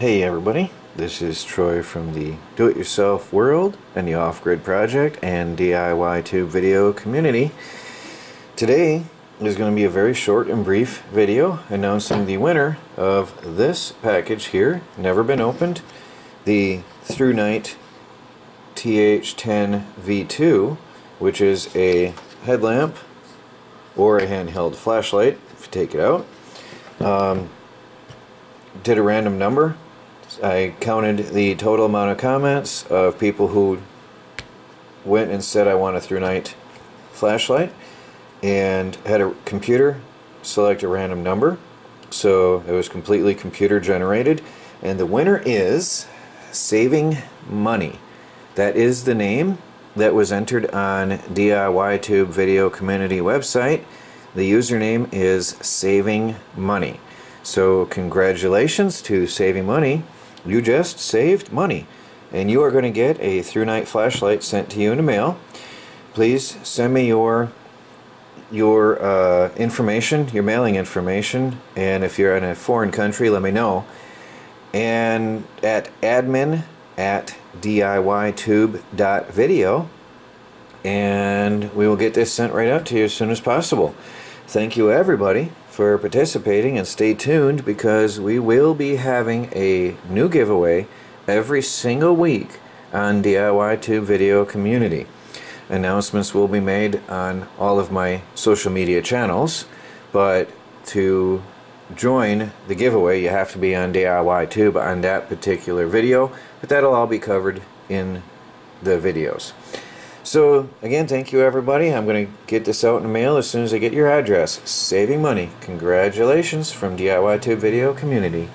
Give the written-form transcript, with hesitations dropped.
Hey everybody, this is Troy from the Do-It-Yourself World and the Off-Grid Project and DIY Tube video community. Today is going to be a very short and brief video announcing the winner of this package here, never been opened, the ThruNite TH10 V2, which is a headlamp or a handheld flashlight if you take it out. Did a random number. I counted the total amount of comments of people who went and said I want a ThruNite flashlight, and had a computer select a random number, so it was completely computer generated, and the winner is Saving Money. That is the name that was entered on DIY Tube video community website. The username is Saving Money. So congratulations to Saving Money. You just saved money, and you are going to get a ThruNite flashlight sent to you in the mail. Please send me your information, your mailing information, and if you're in a foreign country, let me know. And at admin@diytube.video, and we will get this sent right out to you as soon as possible. Thank you everybody for participating, and stay tuned because we will be having a new giveaway every single week on DIY Tube video community. Announcements will be made on all of my social media channels, but to join the giveaway you have to be on DIY Tube on that particular video, but that'll all be covered in the videos. So again, thank you everybody. I'm going to get this out in the mail as soon as I get your address. Saving money. Congratulations from DIY Tube video community.